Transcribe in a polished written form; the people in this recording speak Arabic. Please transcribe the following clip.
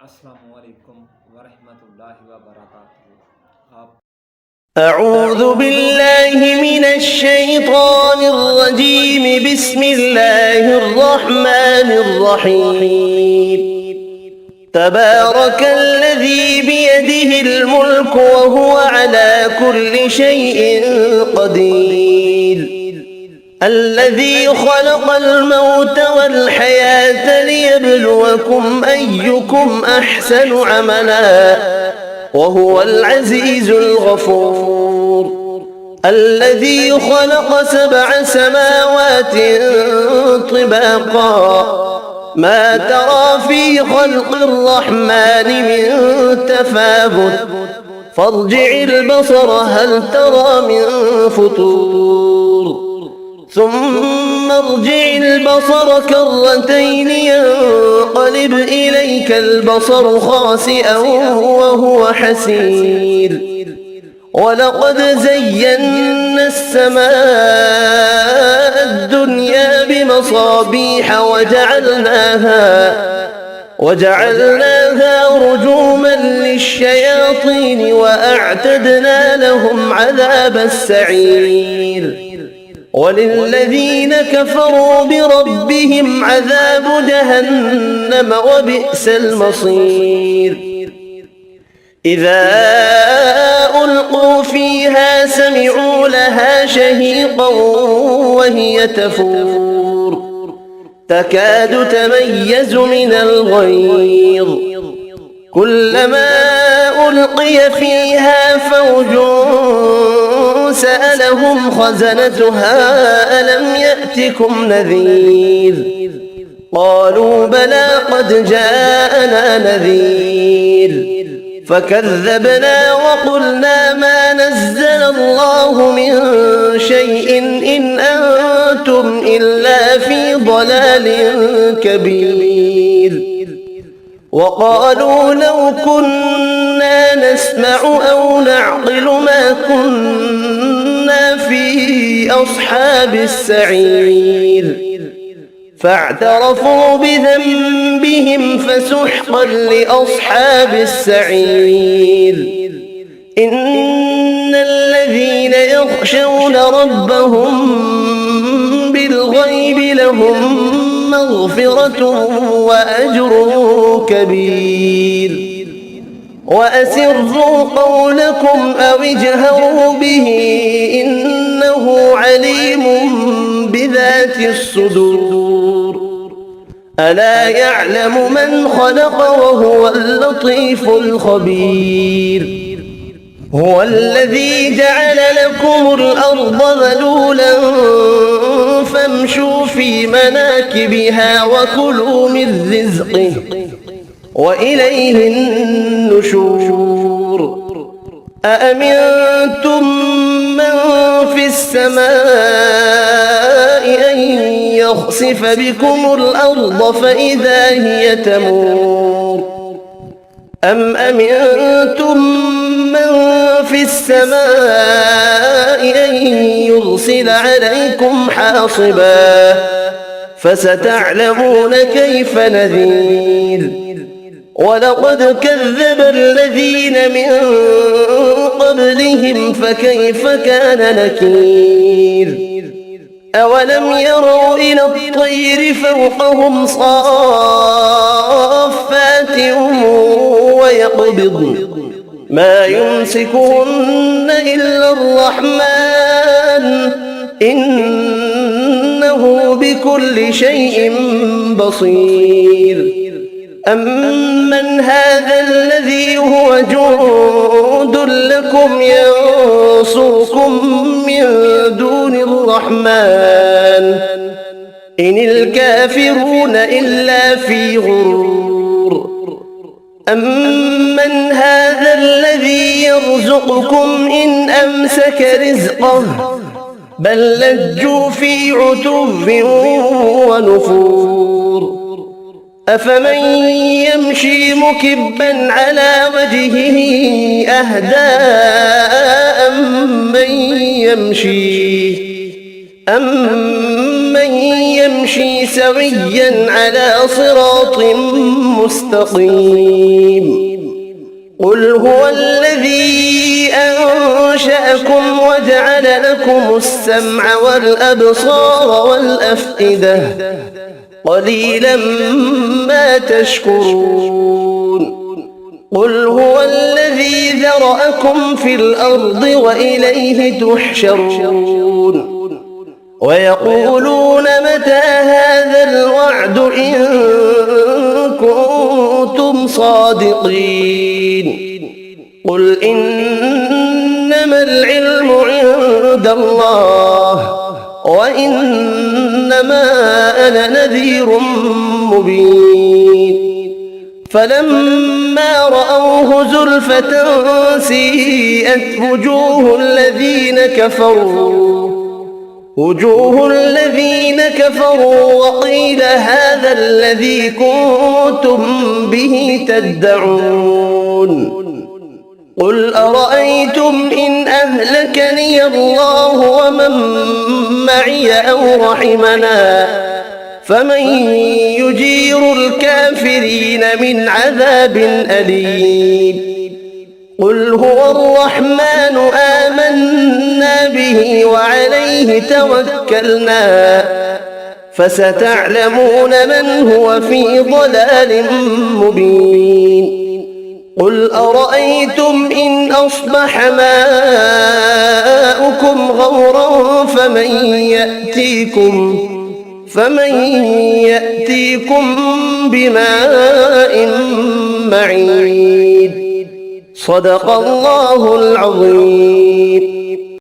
अस्सलामु अलैकुम वरहमतुल्लाहि वबरकातुहू। أعوذ بالله من الشيطان الرجيم. بسم الله الرحمن الرحيم. تبارك الذي بيده الملك وهو على كل شيء قدير. الذي خلق الموت والحياة ليبلوكم أيكم أحسن عملا وهو العزيز الغفور. الذي خلق 7 سماوات طباقا ما ترى في خلق الرحمن من تفاوت فارجع البصر هل ترى من فطور ثم ارجع البصر كرتين ينقلب إليك البصر خاسئا وهو حسير. ولقد زينا السماء الدنيا بمصابيح وجعلناها رجوما للشياطين وأعتدنا لهم عذاب السعير. وللذين كفروا بربهم عذاب جهنم وبئس المصير. إذا ألقوا فيها سمعوا لها شهيقا وهي تفور تكاد تميز من الغيظ كلما ألقي فيها فوج سألهم خزنتها ألم يأتكم نذير قالوا بلى قد جاءنا نذير فكذبنا وقلنا ما نزل الله من شيء إن أنتم إلا في ضلال كبير. وقالوا لو كنا نسمع أو نعقل ما كنا في أصحاب السعير فاعترفوا بذنبهم فسحقا لأصحاب السعير. إن الذين يخشون ربهم بالغيب لهم مغفرة وأجر كبير. وأسروا قولكم أو اجهروا به إنه عليم بذات الصدور. ألا يعلم من خلق وهو اللطيف الخبير. هو الذي جعل لكم الأرض ذلولا فامشوا في مناكبها وكلوا من رزقه وإليه النشور. أأمنتم من في السماء أن يخسف بكم الأرض فإذا هي تمور أم أمنتم من في السماء أن يرسل عليكم حاصبا فستعلمون كيف نذير. ولقد كذب الذين من قبلهم فكيف كان نكير. أولم يروا إلى الطير فوقهم صافات ويقبضن ما يمسكهن إلا الرحمن إنه بكل شيء بصير. أمن هذا الذي هو جند لكم ينصركم من دون الرحمن إن الكافرون إلا في غرور. أمن هذا الذي يرزقكم إن أمسك رزقه بل لجوا في عتو ونفور. أفمن يمشي مكبا على وجهه أهدى أمن يمشي سويا على صراط مستقيم. قل هو الذي أنشأكم وجعل لكم السمع والأبصار والأفئدة قليلا ما تشكرون. قل هو الذي ذرأكم في الأرض وإليه تحشرون. ويقولون متى هذا الوعد إن كنتم صادقين. قل إنما العلم عند الله وإنما أنا نذير مبين. فلما رأوه زلفة سيئت وجوه الذين كفروا وقيل هذا الذي كنتم به تدعون. قل أرأيتم إن أهلكني الله ومن معي أو رحمنا فمن يجير الكافرين من عذاب أليم. قل هو الرحمن آمنا به وعليه توكلنا فستعلمون من هو في ضلال مبين. قل أرأيتم إن أصبح ماؤكم غورا فمن يأتيكم بماء معين. صدق الله العظيم.